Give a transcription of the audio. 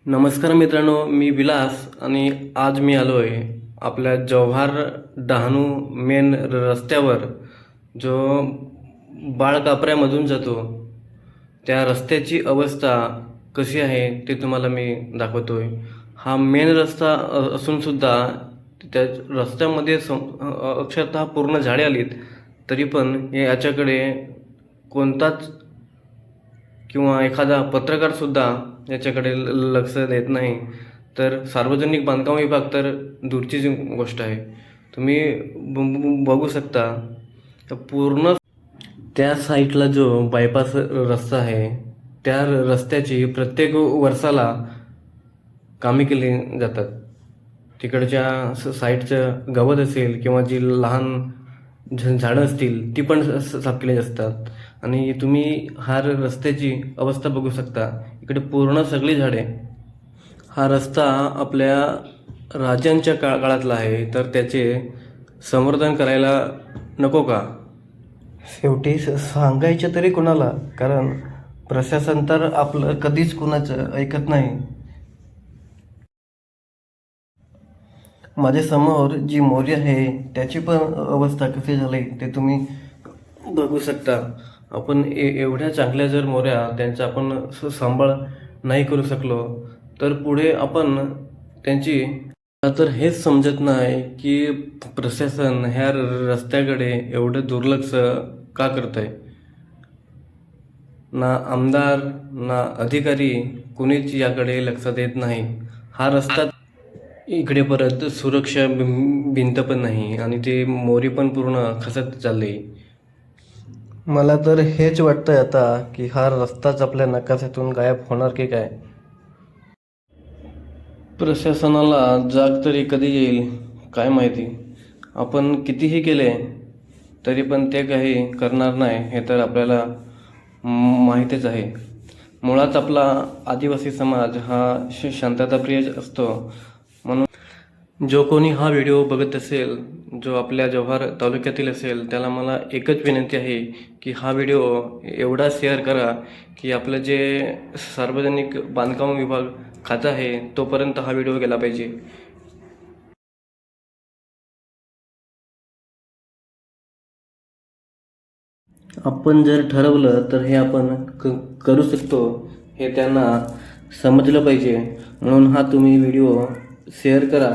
नमस्कार मित्रांनो, मी विलास आणि आज मी आलो आहे आपल्या जव्हार डहाणू मेन रस्त्यावर जो बाळकापऱ्यामधून जातो त्या रस्त्याची अवस्था कशी आहे ते तुम्हाला मी दाखवतोय. हा मेन रस्ता असूनसुद्धा त्या रस्त्यामध्ये अक्षरशः पूर्ण झाडे आलीत तरी पण याच्याकडे कोणताच किंवा एखादा पत्रकारसुद्धा याच्याकडे लक्ष देत नाही. तर सार्वजनिक बांधकाम विभाग तर दूरचीच गोष्ट आहे. तुम्ही बघू शकता तर पूर्ण त्या साईडला जो बायपास रस्ता आहे त्या रस्त्याची प्रत्येक वर्षाला कामे केली जातात. तिकडच्या साईडचं गवत असेल किंवा जी लहान झाडं असतील ती पण साफ केली असतात. आणि तुम्ही हा रस्त्याची अवस्था बघू शकता. इकडे पूर्ण सगळी झाडे. हा रस्ता आपल्या राजांच्या काळातला आहे तर त्याचे संवर्धन करायला नको का? शेवटी सांगायचं तरी कोणाला, कारण प्रशासन तर आपलं कधीच कुणाचं ऐकत नाही. माझ्या समोर जी मोरी आहे त्याची पण अवस्था कशी झाली ते तुम्ही बघू शकता. आपण एवढ्या चांगल्या जर मोऱ्या त्यांचा आपण सांभाळ नाही करू शकलो तर पुढे आपण त्यांची तर हेच समजत नाही की प्रशासन ह्या रस्त्याकडे एवढं दुर्लक्ष का करत आहे. ना आमदार ना अधिकारी कुणीच याकडे लक्ष देत नाही. हा रस्ता इकडे परत सुरक्षा भिंत पण नाही आणि ते मोरी पण पूर्ण खचत चालली. मला तर हेच वाटतंय आता की हा रस्ताच आपल्या नकाशातून गायब होणार की काय. प्रशासनाला जाग तरी कधी येईल काय माहिती. आपण कितीही केले तरी पण ते काही करणार नाही हे तर आपल्याला माहीतच आहे. मुळात आपला आदिवासी समाज हा शांतताप्रिय असतो. म्हणून जो कोणी हा व्हिडिओ बघत असेल जो आपल्या जव्हार तालुक्यातील असेल त्याला मला एकच विनंती आहे की हा व्हिडिओ एवढा शेअर करा की आपलं जे सार्वजनिक बांधकाम विभाग खातं आहे तोपर्यंत हा व्हिडिओ गेला पाहिजे. आपण जर ठरवलं तर हे आपण करू शकतो हे त्यांना समजलं पाहिजे. म्हणून हा तुम्ही व्हिडिओ शेअर करा